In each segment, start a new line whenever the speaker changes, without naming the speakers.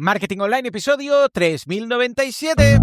Marketing Online, episodio 3097.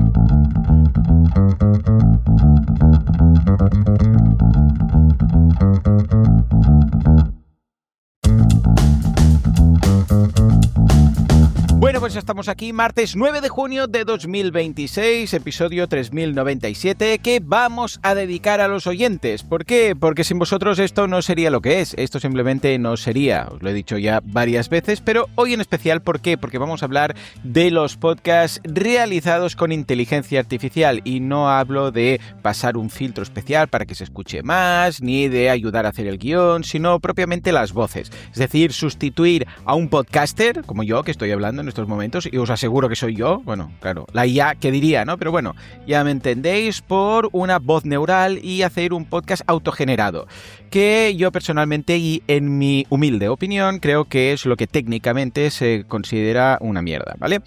Bueno, pues ya estamos aquí, martes 9 de junio de 2026, episodio 3097, que vamos a dedicar a los oyentes. ¿Por qué? Porque sin vosotros esto no sería lo que es, esto simplemente no sería, os lo he dicho ya varias veces, pero hoy en especial, ¿por qué? Porque vamos a hablar de los podcasts realizados con inteligencia artificial y no hablo de pasar un filtro especial para que se escuche más, ni de ayudar a hacer el guión, sino propiamente las voces. Es decir, sustituir a un podcaster, como yo, que estoy hablando en estos momentos, y os aseguro que soy yo, bueno, claro, la IA, ¿qué diría, no? Pero bueno, ya me entendéis, por una voz neural y hacer un podcast autogenerado, que yo personalmente y en mi humilde opinión creo que es lo que técnicamente se considera una mierda, ¿vale?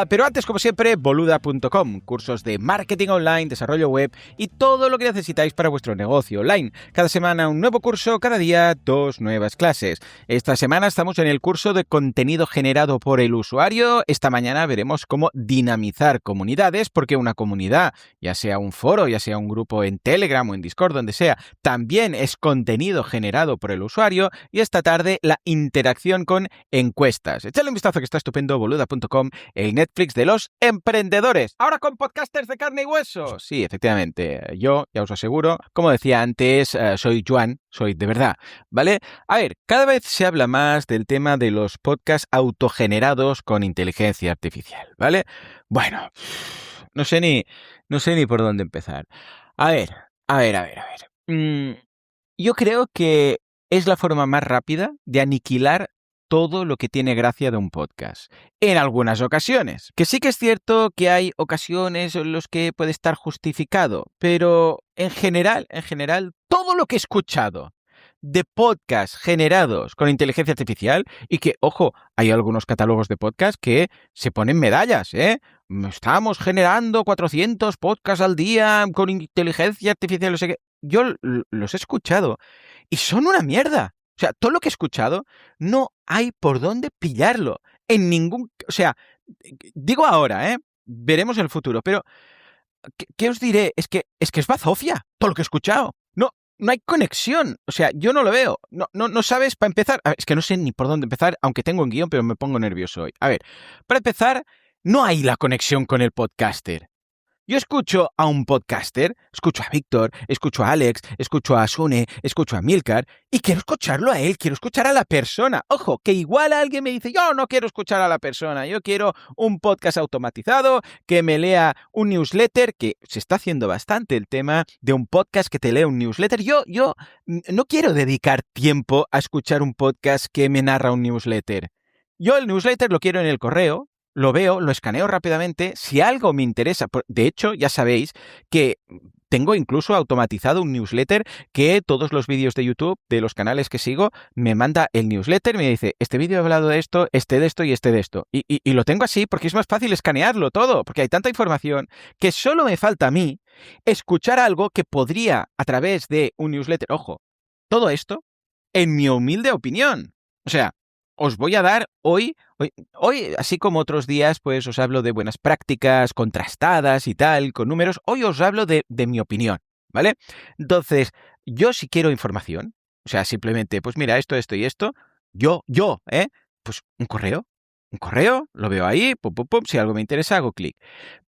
Pero antes, como siempre, boluda.com, cursos de marketing online, desarrollo web y todo lo que necesitáis para vuestro negocio online. Cada semana un nuevo curso, cada día 2 nuevas clases. Esta semana estamos en el curso de contenido generado por el usuario. Esta mañana veremos cómo dinamizar comunidades, porque una comunidad, ya sea un foro, ya sea un grupo en Telegram o en Discord, donde sea, también es contenido generado por el usuario. Y esta tarde la interacción con encuestas. Echadle un vistazo que está estupendo, boluda.com, el Netflix de los emprendedores. Ahora con podcasters de carne y hueso. Sí, efectivamente, yo ya os aseguro, como decía antes, soy Joan, soy de verdad, ¿vale? A ver, cada vez se habla más del tema de los podcasts autogenerados con inteligencia artificial, ¿vale? Bueno, no sé ni por dónde empezar. A ver. Yo creo que es la forma más rápida de aniquilar todo lo que tiene gracia de un podcast. En algunas ocasiones. Que sí que es cierto que hay ocasiones en las que puede estar justificado, pero en general, todo lo que he escuchado de podcasts generados con inteligencia artificial, y que, ojo, hay algunos catálogos de podcast que se ponen medallas, ¿eh? Estamos generando 400 podcasts al día con inteligencia artificial, no sé qué. Yo los he escuchado y son una mierda. O sea, todo lo que he escuchado no hay por dónde pillarlo. En ningún... O sea, digo ahora, ¿eh? Veremos el futuro, pero ¿qué os diré? Es que es bazofia todo lo que he escuchado. No hay conexión. O sea, yo no lo veo. No sabes, para empezar... Es que no sé ni por dónde empezar, aunque tengo un guión, pero me pongo nervioso hoy. A ver, para empezar, no hay la conexión con el podcaster. Yo escucho a un podcaster, escucho a Víctor, escucho a Alex, escucho a Sune, escucho a Milcar y quiero escucharlo a él, quiero escuchar a la persona. Ojo, que igual alguien me dice, yo no quiero escuchar a la persona, yo quiero un podcast automatizado que me lea un newsletter, que se está haciendo bastante el tema de un podcast que te lea un newsletter. Yo no quiero dedicar tiempo a escuchar un podcast que me narra un newsletter. Yo el newsletter lo quiero en el correo. Lo veo, lo escaneo rápidamente, si algo me interesa. De hecho, ya sabéis que tengo incluso automatizado un newsletter que todos los vídeos de YouTube, de los canales que sigo, me manda el newsletter y me dice, este vídeo ha hablado de esto y este de esto. Y lo tengo así porque es más fácil escanearlo todo, porque hay tanta información que solo me falta a mí escuchar algo que podría, a través de un newsletter, ojo, todo esto, en mi humilde opinión. O sea, os voy a dar hoy, así como otros días, pues os hablo de buenas prácticas contrastadas y tal, con números. Hoy os hablo de mi opinión, ¿vale? Entonces, yo si quiero información, o sea, simplemente, pues mira, esto y esto, pues un correo, lo veo ahí, pum, pum, pum, si algo me interesa, hago clic.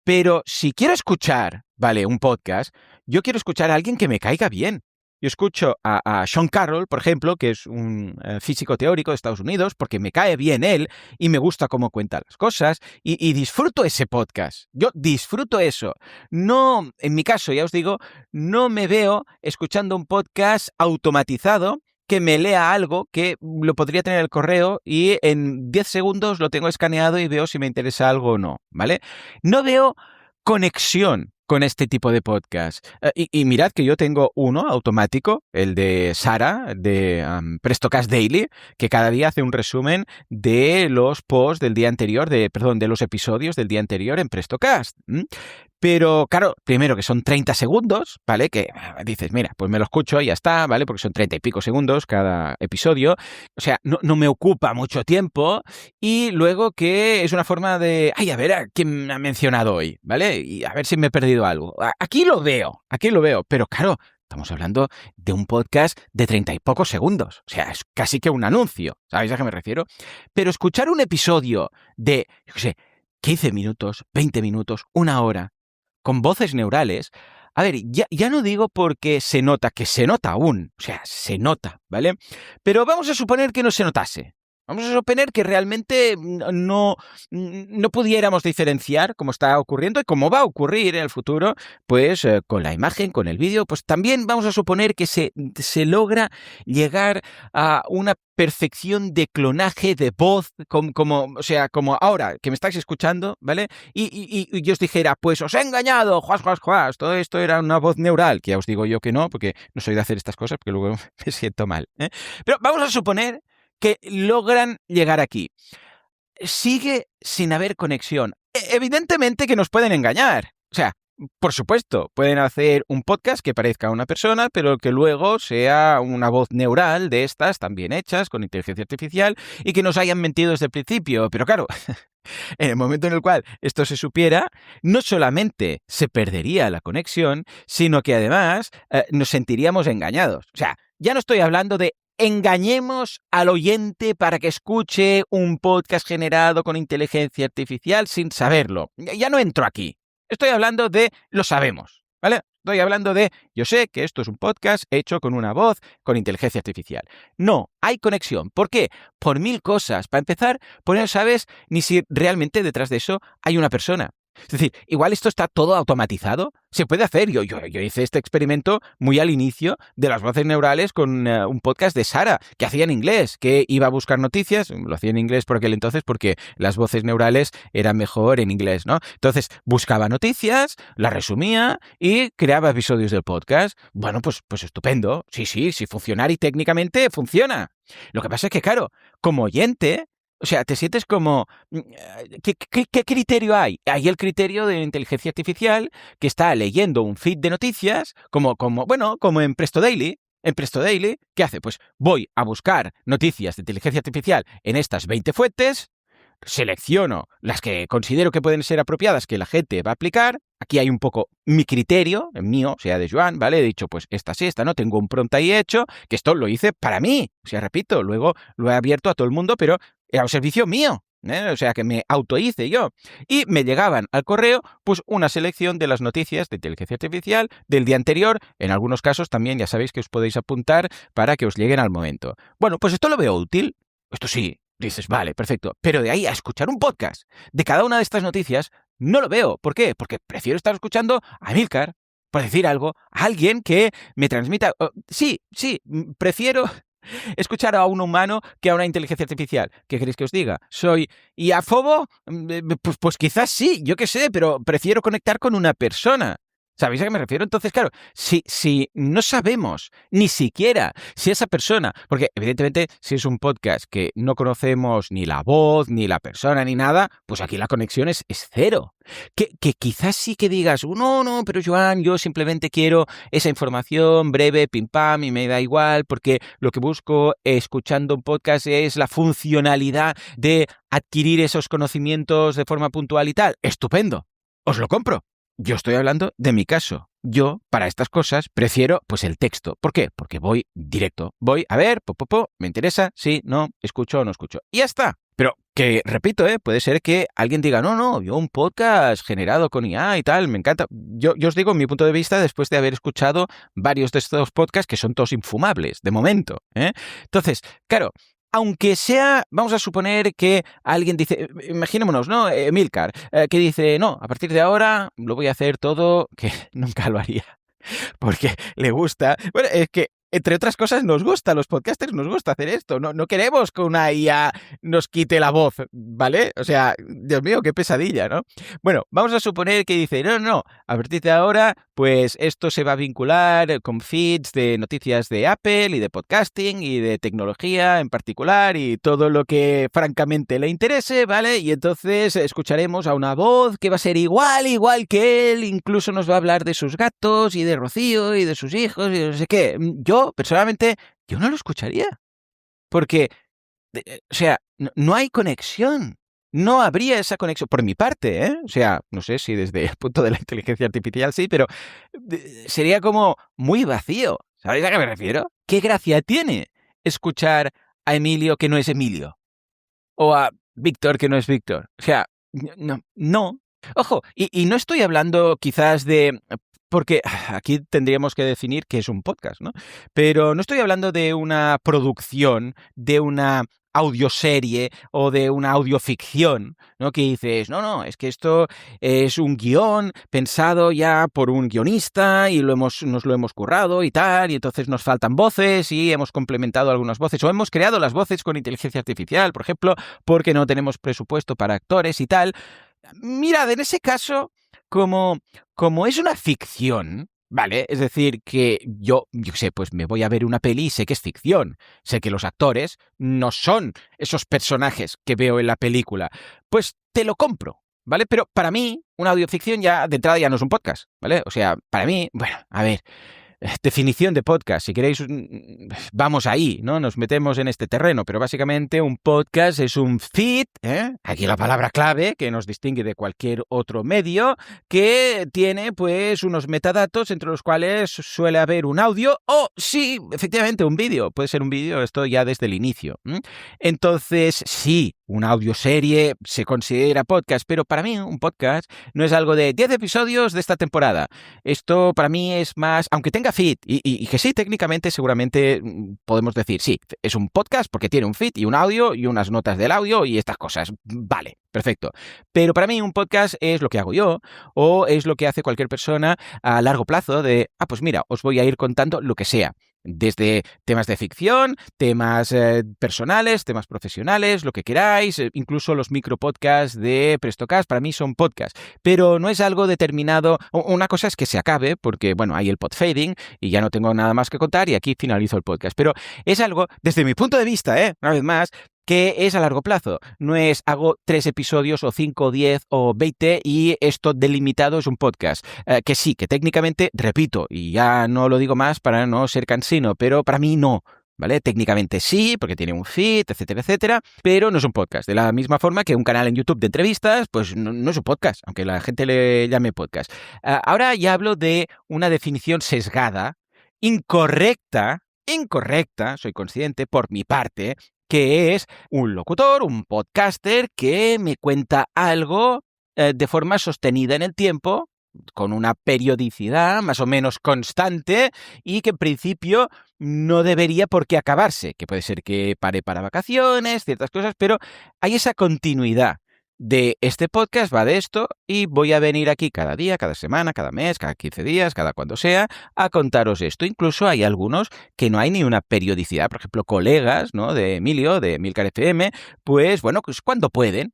Pero si quiero escuchar, vale, un podcast, yo quiero escuchar a alguien que me caiga bien. Yo escucho a Sean Carroll, por ejemplo, que es un físico teórico de Estados Unidos, porque me cae bien él y me gusta cómo cuenta las cosas y disfruto ese podcast. Yo disfruto eso. No, en mi caso, ya os digo, no me veo escuchando un podcast automatizado que me lea algo que lo podría tener en el correo y en 10 segundos lo tengo escaneado y veo si me interesa algo o no, ¿vale? No veo conexión con este tipo de podcast. Y mirad que yo tengo uno automático, el de Sara, de Prestocast Daily, que cada día hace un resumen de los posts del día anterior, de los episodios del día anterior en Prestocast. Pero claro, primero que son 30 segundos, ¿vale? Que dices, mira, pues me lo escucho y ya está, ¿vale? Porque son 30 y pico segundos cada episodio. O sea, no me ocupa mucho tiempo. Y luego que es una forma de, ay, a ver a quién me ha mencionado hoy, ¿vale? Y a ver si me he perdido algo. Aquí lo veo. Pero claro, estamos hablando de un podcast de 30 y pocos segundos. O sea, es casi que un anuncio. ¿Sabéis a qué me refiero? Pero escuchar un episodio de, yo qué sé, 15 minutos, 20 minutos, una hora, con voces neurales, a ver, ya no digo porque se nota, que se nota aún, o sea, se nota, ¿vale? Pero vamos a suponer que no se notase. Vamos a suponer que realmente no pudiéramos diferenciar cómo está ocurriendo y cómo va a ocurrir en el futuro, pues con la imagen, con el vídeo, pues también vamos a suponer que se logra llegar a una perfección de clonaje de voz, o sea, como ahora que me estáis escuchando, ¿vale? Y yo os dijera, pues os he engañado, juas, juas, juas, todo esto era una voz neural, que ya os digo yo que no, porque no soy de hacer estas cosas, porque luego me siento mal, ¿eh? Pero vamos a suponer que logran llegar aquí. Sigue sin haber conexión. Evidentemente que nos pueden engañar. O sea, por supuesto, pueden hacer un podcast que parezca una persona, pero que luego sea una voz neural de estas, también hechas, con inteligencia artificial, y que nos hayan mentido desde el principio. Pero claro, en el momento en el cual esto se supiera, no solamente se perdería la conexión, sino que además nos sentiríamos engañados. O sea, ya no estoy hablando de engañemos al oyente para que escuche un podcast generado con inteligencia artificial sin saberlo. Ya no entro aquí. Estoy hablando de lo sabemos, ¿vale? Estoy hablando de yo sé que esto es un podcast hecho con una voz con inteligencia artificial. No, hay conexión. ¿Por qué? Por mil cosas. Para empezar, porque no sabes ni si realmente detrás de eso hay una persona. Es decir, igual esto está todo automatizado. Se puede hacer. Yo hice este experimento muy al inicio de las voces neurales con un podcast de Sara, que hacía en inglés, que iba a buscar noticias. Lo hacía en inglés por aquel entonces porque las voces neurales eran mejor en inglés, ¿no? Entonces, buscaba noticias, las resumía y creaba episodios del podcast. Bueno, pues estupendo. Sí, funcionar y técnicamente funciona. Lo que pasa es que, claro, como oyente, o sea, te sientes como... ¿Qué criterio hay? Hay el criterio de inteligencia artificial que está leyendo un feed de noticias como en Presto Daily. En Presto Daily, ¿qué hace? Pues voy a buscar noticias de inteligencia artificial en estas 20 fuentes, selecciono las que considero que pueden ser apropiadas que la gente va a aplicar. Aquí hay un poco mi criterio, el mío, o sea, de Joan, ¿vale? He dicho, pues esta sí, esta no, tengo un prompt ahí hecho, que esto lo hice para mí. O sea, repito, luego lo he abierto a todo el mundo, pero era un servicio mío, ¿eh? O sea, que me autohice yo. Y me llegaban al correo, pues una selección de las noticias de inteligencia artificial del día anterior. En algunos casos también ya sabéis que os podéis apuntar para que os lleguen al momento. Bueno, pues esto lo veo útil. Esto sí. Dices, vale, perfecto. Pero de ahí a escuchar un podcast de cada una de estas noticias, no lo veo. ¿Por qué? Porque prefiero estar escuchando a Emilcar, por decir algo, a alguien que me transmita... Sí, prefiero escuchar a un humano que a una inteligencia artificial. ¿Qué queréis que os diga? ¿Soy iafobo? Pues quizás sí, yo qué sé, pero prefiero conectar con una persona. ¿Sabéis a qué me refiero? Entonces, claro, si no sabemos ni siquiera si esa persona, porque evidentemente si es un podcast que no conocemos ni la voz, ni la persona, ni nada, pues aquí la conexión es cero. Que quizás sí que digas, no, pero Joan, yo simplemente quiero esa información breve, pim pam, y me da igual, porque lo que busco escuchando un podcast es la funcionalidad de adquirir esos conocimientos de forma puntual y tal. Estupendo, os lo compro. Yo estoy hablando de mi caso. Yo, para estas cosas, prefiero pues el texto. ¿Por qué? Porque voy directo. Voy a ver, me interesa, sí, no, escucho o no escucho. Y ya está. Pero que, repito, puede ser que alguien diga, no, yo un podcast generado con IA y tal, me encanta. Yo os digo mi punto de vista después de haber escuchado varios de estos podcasts que son todos infumables, de momento. Entonces, claro, aunque sea, vamos a suponer que alguien dice, imaginémonos, ¿no? Emilcar, que dice, no, a partir de ahora lo voy a hacer todo, que nunca lo haría, porque le gusta. Bueno, es que entre otras cosas, nos gusta, los podcasters nos gusta hacer esto. No queremos que una IA nos quite la voz, ¿vale? O sea, Dios mío, qué pesadilla, ¿no? Bueno, vamos a suponer que dice, no, a partir de ahora, pues esto se va a vincular con feeds de noticias de Apple y de podcasting y de tecnología en particular y todo lo que francamente le interese, ¿vale? Y entonces escucharemos a una voz que va a ser igual que él, incluso nos va a hablar de sus gatos y de Rocío y de sus hijos y de no sé qué. Yo, personalmente, yo no lo escucharía. Porque, o sea, no hay conexión. No habría esa conexión, por mi parte, ¿eh? O sea, no sé si desde el punto de la inteligencia artificial sí, pero sería como muy vacío. ¿Sabéis a qué me refiero? ¿Qué gracia tiene escuchar a Emilio que no es Emilio? O a Víctor que no es Víctor. O sea, no. Ojo, y no estoy hablando quizás de... Porque aquí tendríamos que definir qué es un podcast, ¿no? Pero no estoy hablando de una producción, de una audioserie o de una audioficción, ¿no? Que dices, no, es que esto es un guión pensado ya por un guionista y nos lo hemos currado y tal, y entonces nos faltan voces y hemos complementado algunas voces o hemos creado las voces con inteligencia artificial, por ejemplo, porque no tenemos presupuesto para actores y tal. Mirad, en ese caso, como es una ficción, ¿vale? Es decir, que yo sé, pues me voy a ver una peli y sé que es ficción. Sé que los actores no son esos personajes que veo en la película. Pues te lo compro, ¿vale? Pero para mí, una audioficción ya de entrada ya no es un podcast, ¿vale? O sea, para mí, bueno, a ver, definición de podcast, si queréis, vamos ahí, ¿no? Nos metemos en este terreno, pero básicamente un podcast es un feed, ¿eh? Aquí la palabra clave que nos distingue de cualquier otro medio, que tiene pues unos metadatos entre los cuales suele haber un audio o, sí, efectivamente, un vídeo. Puede ser un vídeo, esto ya desde el inicio. Entonces, sí, una audioserie se considera podcast, pero para mí un podcast no es algo de 10 episodios de esta temporada. Esto para mí es más, aunque tenga feed, y que sí, técnicamente seguramente podemos decir, sí, es un podcast porque tiene un feed y un audio y unas notas del audio y estas cosas. Vale, perfecto. Pero para mí un podcast es lo que hago yo o es lo que hace cualquier persona a largo plazo de, pues mira, os voy a ir contando lo que sea. Desde temas de ficción, temas personales, temas profesionales, lo que queráis, incluso los micropodcasts de Prestocast, para mí son podcasts, pero no es algo determinado. Una cosa es que se acabe, porque bueno, hay el podfading y ya no tengo nada más que contar y aquí finalizo el podcast, pero es algo, desde mi punto de vista, una vez más, que es a largo plazo. No es hago 3 episodios o 5 o 10 o 20 y esto delimitado es un podcast. Que sí, que técnicamente, repito, y ya no lo digo más para no ser cansino, pero para mí no. ¿Vale? Técnicamente sí, porque tiene un feed, etcétera, etcétera, pero no es un podcast. De la misma forma que un canal en YouTube de entrevistas, pues no es un podcast, aunque la gente le llame podcast. Ahora ya hablo de una definición sesgada, incorrecta, soy consciente, por mi parte, que es un locutor, un podcaster que me cuenta algo de forma sostenida en el tiempo, con una periodicidad más o menos constante y que en principio no debería por qué acabarse, que puede ser que pare para vacaciones, ciertas cosas, pero hay esa continuidad de este podcast, va de esto, y voy a venir aquí cada día, cada semana, cada mes, cada 15 días, cada cuando sea, a contaros esto. Incluso hay algunos que no hay ni una periodicidad, por ejemplo, colegas, ¿no? De Emilio, de Emilcar FM, pues bueno, pues cuando pueden,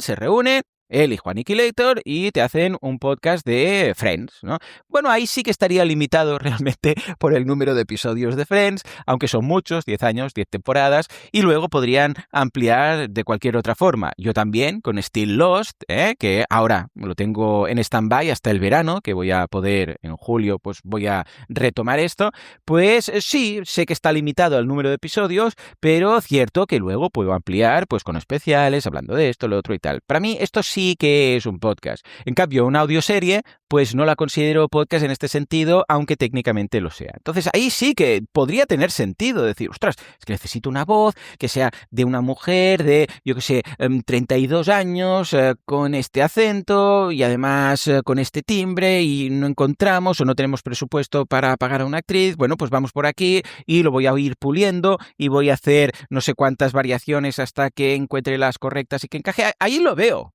se reúnen, él y Juan Iquilator, y te hacen un podcast de Friends, ¿no? Bueno, ahí sí que estaría limitado realmente por el número de episodios de Friends, aunque son muchos, 10 años, 10 temporadas, y luego podrían ampliar de cualquier otra forma. Yo también, con Still Lost, que ahora lo tengo en stand-by hasta el verano, que voy a poder, en julio, pues voy a retomar esto, pues sí, sé que está limitado el número de episodios, pero cierto que luego puedo ampliar, pues con especiales, hablando de esto, lo otro y tal. Para mí esto sí que es un podcast. En cambio, una audioserie, pues no la considero podcast en este sentido, aunque técnicamente lo sea. Entonces ahí sí que podría tener sentido decir, ostras, es que necesito una voz que sea de una mujer de, yo qué sé, 32 años, con este acento y además con este timbre y no encontramos o no tenemos presupuesto para pagar a una actriz. Bueno, pues vamos por aquí y lo voy a ir puliendo y voy a hacer no sé cuántas variaciones hasta que encuentre las correctas y que encaje. Ahí lo veo.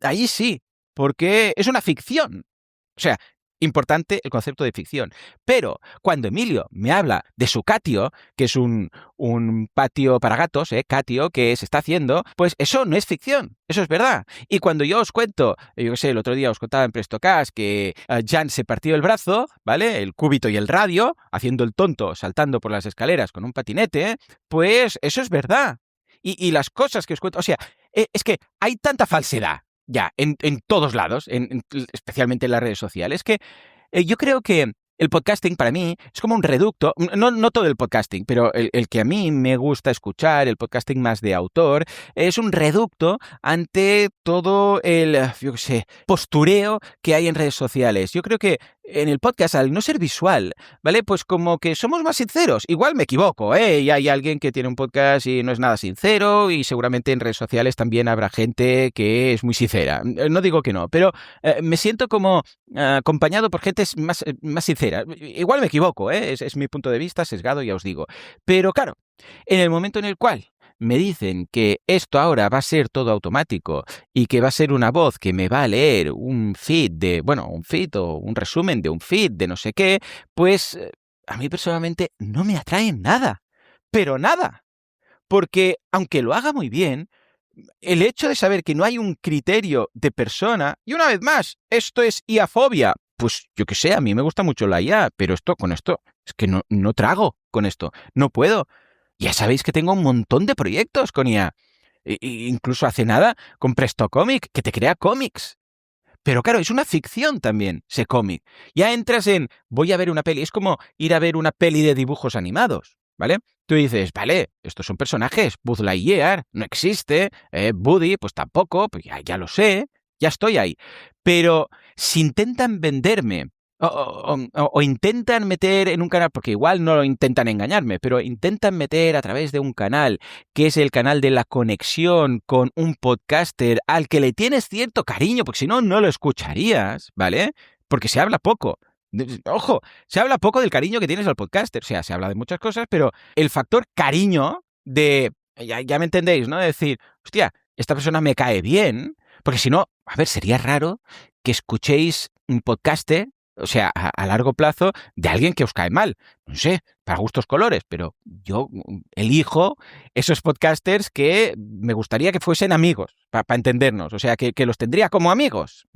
Ahí sí, porque es una ficción. O sea, importante el concepto de ficción. Pero cuando Emilio me habla de su catio, que es un patio para gatos, catio, que se está haciendo, pues eso no es ficción, eso es verdad. Y cuando yo os cuento, yo qué sé, el otro día os contaba en Prestocast que Jan se partió el brazo, ¿vale? El cúbito y el radio, haciendo el tonto, saltando por las escaleras con un patinete, pues eso es verdad. Y las cosas que os cuento, o sea, es que hay tanta falsedad ya en todos lados, especialmente en las redes sociales, que yo creo que el podcasting para mí es como un reducto, no todo el podcasting, pero el que a mí me gusta escuchar, el podcasting más de autor, es un reducto ante todo el, yo qué sé, postureo que hay en redes sociales. Yo creo que en el podcast, al no ser visual, ¿vale? Pues como que somos más sinceros. Igual me equivoco, ¿eh? Y hay alguien que tiene un podcast y no es nada sincero, y seguramente en redes sociales también habrá gente que es muy sincera. No digo que no, pero me siento como acompañado por gente más sincera. Igual me equivoco, ¿eh? Es mi punto de vista sesgado, ya os digo. Pero claro, en el momento en el cual me dicen que esto ahora va a ser todo automático y que va a ser una voz que me va a leer un feed un feed o un resumen de un feed de no sé qué, pues a mí personalmente no me atrae nada, pero nada. Porque aunque lo haga muy bien, el hecho de saber que no hay un criterio de persona, y una vez más, esto es IA-fobia, pues yo qué sé, a mí me gusta mucho la IA, pero con esto, es que no trago con esto, no puedo. Ya sabéis que tengo un montón de proyectos con IA. Incluso hace nada con Presto Comic, que te crea cómics. Pero claro, es una ficción también, ese cómic. Ya entras en, voy a ver una peli, es como ir a ver una peli de dibujos animados, ¿vale? Tú dices, vale, estos son personajes, Buzz Lightyear no existe, Woody pues tampoco, pues ya lo sé, ya estoy ahí. Pero si intentan venderme o intentan meter en un canal, porque igual no lo intentan engañarme, pero intentan meter a través de un canal, que es el canal de la conexión con un podcaster al que le tienes cierto cariño, porque si no, no lo escucharías, ¿vale? Porque se habla poco. Ojo, se habla poco del cariño que tienes al podcaster, o sea, se habla de muchas cosas, pero el factor cariño ya me entendéis, ¿no? De decir, hostia, esta persona me cae bien, porque si no, a ver, sería raro que escuchéis un podcaster, o sea, a largo plazo, de alguien que os cae mal. No sé, para gustos colores, pero yo elijo esos podcasters que me gustaría que fuesen amigos, para entendernos, o sea, que los tendría como amigos.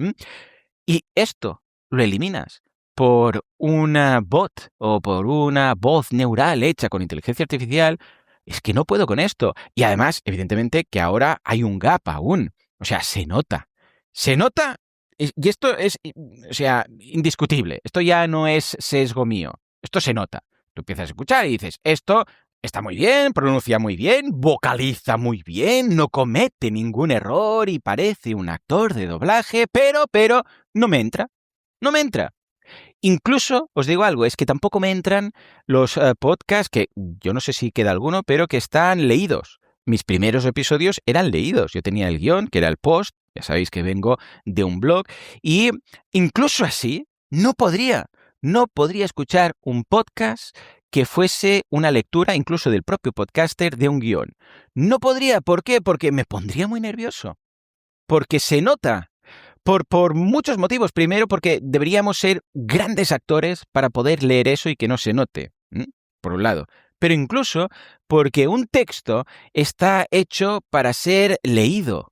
Y esto lo eliminas por una bot o por una voz neural hecha con inteligencia artificial, es que no puedo con esto. Y además, evidentemente, que ahora hay un gap aún. O sea, se nota. Se nota. Y esto es, o sea, indiscutible. Esto ya no es sesgo mío. Esto se nota. Tú empiezas a escuchar y dices, esto está muy bien, pronuncia muy bien, vocaliza muy bien, no comete ningún error y parece un actor de doblaje, pero no me entra. No me entra. Incluso, os digo algo, es que tampoco me entran los podcasts que yo no sé si queda alguno, pero que están leídos. Mis primeros episodios eran leídos. Yo tenía el guión, que era el post, ya sabéis que vengo de un blog, y incluso así no podría escuchar un podcast que fuese una lectura incluso del propio podcaster de un guión. No podría, ¿por qué? Porque me pondría muy nervioso. Porque se nota. Por muchos motivos. Primero, porque deberíamos ser grandes actores para poder leer eso y que no se note, por un lado. Pero incluso porque un texto está hecho para ser leído.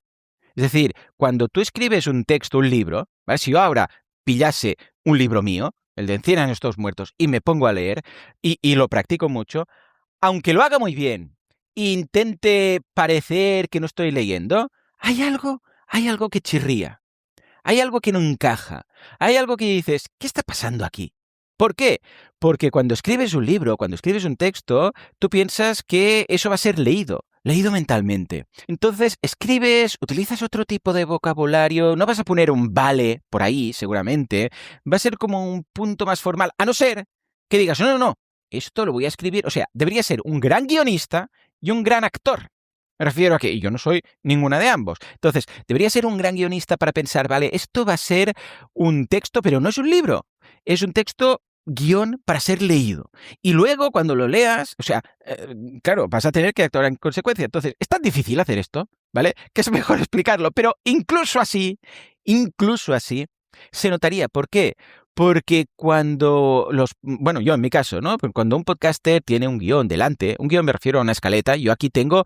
Es decir, cuando tú escribes un texto, un libro, ¿vale? Si yo ahora pillase un libro mío, el de 100 años todos muertos, y me pongo a leer, y lo practico mucho, aunque lo haga muy bien, e intente parecer que no estoy leyendo, hay algo que chirría. Hay algo que no encaja. Hay algo que dices, ¿qué está pasando aquí? ¿Por qué? Porque cuando escribes un libro, cuando escribes un texto, tú piensas que eso va a ser leído mentalmente. Entonces, escribes, utilizas otro tipo de vocabulario, no vas a poner un vale por ahí, seguramente, va a ser como un punto más formal, a no ser que digas, no, esto lo voy a escribir, o sea, debería ser un gran guionista y un gran actor. Me refiero a que yo no soy ninguna de ambos. Entonces, debería ser un gran guionista para pensar, vale, esto va a ser un texto, pero no es un libro. Es un texto guión para ser leído. Y luego, cuando lo leas, o sea, claro, vas a tener que actuar en consecuencia. Entonces, es tan difícil hacer esto, ¿vale? Que es mejor explicarlo. Pero incluso así, se notaría. ¿Por qué? Porque bueno, yo en mi caso, ¿no? Pues cuando un podcaster tiene un guión delante, un guión me refiero a una escaleta, yo aquí tengo,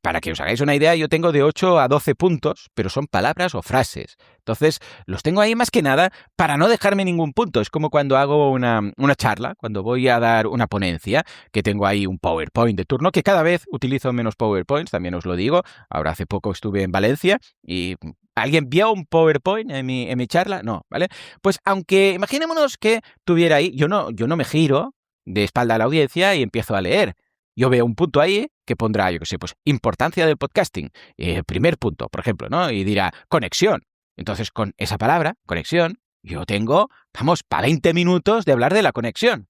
para que os hagáis una idea, yo tengo de 8 a 12 puntos, pero son palabras o frases. Entonces, los tengo ahí más que nada para no dejarme ningún punto. Es como cuando hago una charla, cuando voy a dar una ponencia, que tengo ahí un PowerPoint de turno, que cada vez utilizo menos PowerPoints, también os lo digo. Ahora hace poco estuve en Valencia y ¿alguien vio un PowerPoint en mi charla? No, ¿vale? Pues aunque imaginémonos que tuviera ahí, yo no me giro de espalda a la audiencia y empiezo a leer. Yo veo un punto ahí que pondrá, yo qué sé, pues importancia del podcasting. Primer punto, por ejemplo, ¿no? Y dirá conexión. Entonces, con esa palabra, conexión, yo tengo, vamos, para 20 minutos de hablar de la conexión.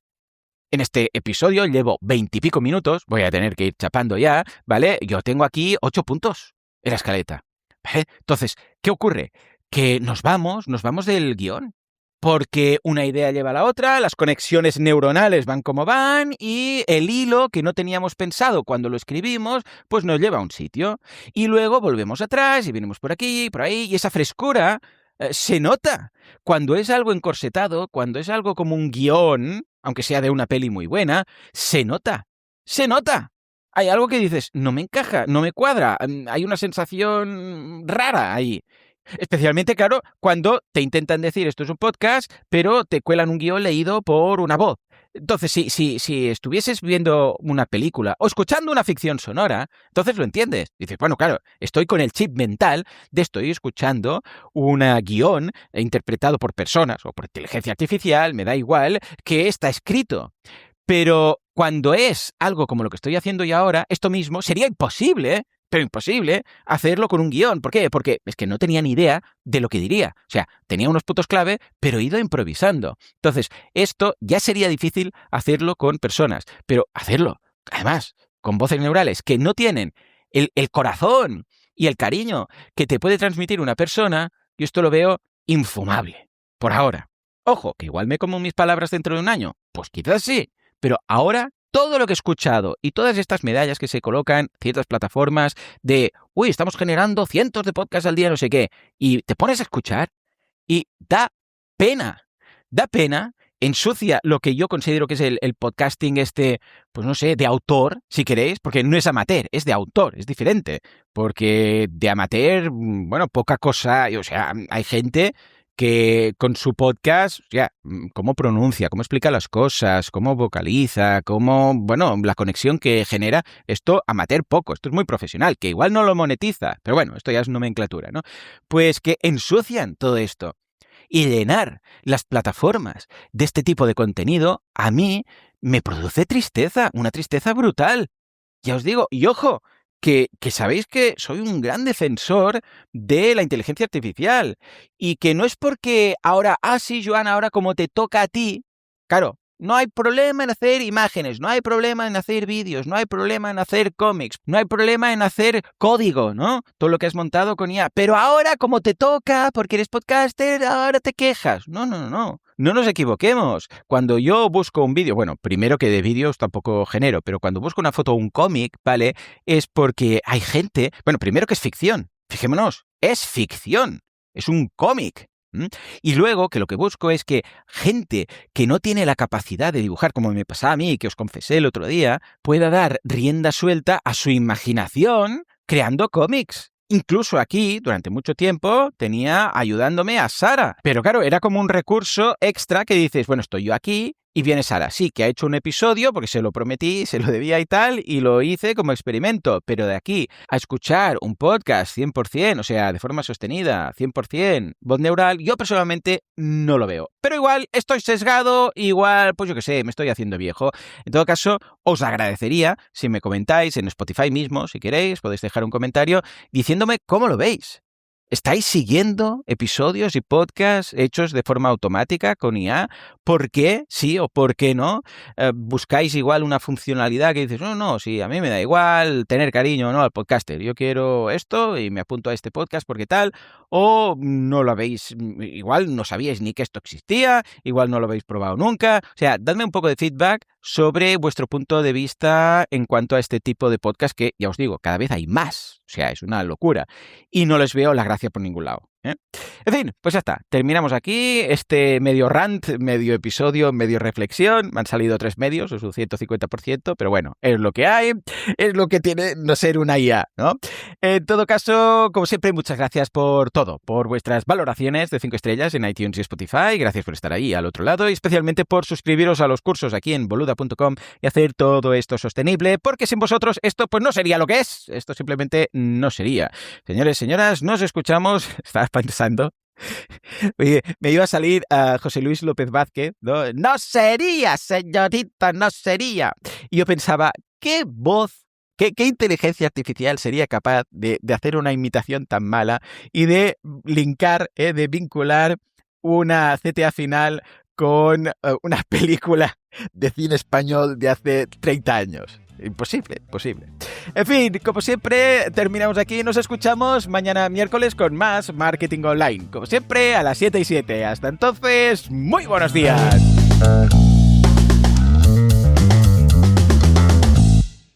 En este episodio llevo 20 y pico minutos, voy a tener que ir chapando ya, ¿vale? Yo tengo aquí 8 puntos en la escaleta. ¿Vale? Entonces, ¿qué ocurre? Que nos vamos del guión. Porque una idea lleva a la otra, las conexiones neuronales van como van y el hilo que no teníamos pensado cuando lo escribimos, pues nos lleva a un sitio. Y luego volvemos atrás y venimos por aquí y por ahí y esa frescura se nota. Cuando es algo encorsetado, cuando es algo como un guión, aunque sea de una peli muy buena, se nota. Se nota. Hay algo que dices, no me encaja, no me cuadra, hay una sensación rara ahí. Especialmente, claro, cuando te intentan decir esto es un podcast, pero te cuelan un guión leído por una voz. Entonces, si estuvieses viendo una película o escuchando una ficción sonora, entonces lo entiendes. Dices, bueno, claro, estoy con el chip mental de estoy escuchando un guión interpretado por personas o por inteligencia artificial, me da igual, que está escrito. Pero cuando es algo como lo que estoy haciendo yo ahora, esto mismo sería imposible, pero imposible, hacerlo con un guión. ¿Por qué? Porque es que no tenía ni idea de lo que diría. O sea, tenía unos puntos clave, pero he ido improvisando. Entonces, esto ya sería difícil hacerlo con personas, pero hacerlo, además, con voces neurales que no tienen el corazón y el cariño que te puede transmitir una persona, yo esto lo veo infumable, por ahora. Ojo, que igual me como mis palabras dentro de un año. Pues quizás sí, pero ahora todo lo que he escuchado y todas estas medallas que se colocan ciertas plataformas de, uy, estamos generando cientos de podcasts al día, no sé qué, y te pones a escuchar y da pena, ensucia lo que yo considero que es el podcasting pues no sé, de autor, si queréis, porque no es amateur, es de autor, es diferente, porque de amateur, bueno, poca cosa, o sea, hay gente que con su podcast, ya, cómo pronuncia, cómo explica las cosas, cómo vocaliza, bueno, la conexión que genera, esto amateur poco, esto es muy profesional, que igual no lo monetiza, pero bueno, esto ya es nomenclatura, ¿no? Pues que ensucian todo esto. Y llenar las plataformas de este tipo de contenido, a mí me produce tristeza, una tristeza brutal. Ya os digo, y ojo, que sabéis que soy un gran defensor de la inteligencia artificial y que no es porque ahora, sí, Joan, ahora como te toca a ti, claro, no hay problema en hacer imágenes, no hay problema en hacer vídeos, no hay problema en hacer cómics, no hay problema en hacer código, ¿no? Todo lo que has montado con IA. Pero ahora, como te toca, porque eres podcaster, ahora te quejas. No, no, no, no. No nos equivoquemos. Cuando yo busco un vídeo, bueno, primero que de vídeos tampoco genero, pero cuando busco una foto o un cómic, ¿vale? Es porque hay gente, bueno, primero que es ficción. Fijémonos, es ficción. Es un cómic. Y luego que lo que busco es que gente que no tiene la capacidad de dibujar, como me pasaba a mí, que os confesé el otro día, pueda dar rienda suelta a su imaginación creando cómics. Incluso aquí, durante mucho tiempo, tenía ayudándome a Sara. Pero claro, era como un recurso extra que dices, bueno, estoy yo aquí y viene Sara. Sí, que ha hecho un episodio porque se lo prometí, se lo debía y tal, y lo hice como experimento. Pero de aquí a escuchar un podcast 100%, o sea, de forma sostenida, 100%, voz neural, yo personalmente no lo veo. Pero igual estoy sesgado, igual, pues yo qué sé, me estoy haciendo viejo. En todo caso, os agradecería si me comentáis en Spotify mismo, si queréis, podéis dejar un comentario diciéndome cómo lo veis. ¿Estáis siguiendo episodios y podcasts hechos de forma automática con IA? ¿Por qué sí o por qué no? ¿Buscáis igual una funcionalidad que dices, no, sí, a mí me da igual tener cariño o no al podcaster? Yo quiero esto y me apunto a este podcast porque tal. O no lo habéis, igual no sabíais ni que esto existía, igual no lo habéis probado nunca. O sea, dadme un poco de feedback sobre vuestro punto de vista en cuanto a este tipo de podcast que, ya os digo, cada vez hay más. O sea, es una locura. Y no les veo la gracia por ningún lado. ¿eh? En fin, pues ya está. Terminamos aquí este medio rant, medio episodio, medio reflexión. Me han salido 3 medios, es un 150%, pero bueno, es lo que hay, es lo que tiene no ser una IA, ¿no? En todo caso, como siempre, muchas gracias por todo, por vuestras valoraciones de 5 estrellas en iTunes y Spotify. Gracias por estar ahí al otro lado y especialmente por suscribiros a los cursos aquí en boluda.com y hacer todo esto sostenible, porque sin vosotros esto pues no sería lo que es. Esto simplemente no sería. Señores, señoras, nos escuchamos. Estaba pensando. Oye, me iba a salir a José Luis López Vázquez, ¿no? No sería, señorita, no sería. Y yo pensaba, ¿qué voz, qué inteligencia artificial sería capaz de hacer una imitación tan mala y de linkar, de vincular una CTA final con una película de cine español de hace 30 años? Imposible, imposible. En fin, como siempre, terminamos aquí. Nos escuchamos mañana miércoles con más Marketing Online. Como siempre, a las 7:07. Hasta entonces, muy buenos días.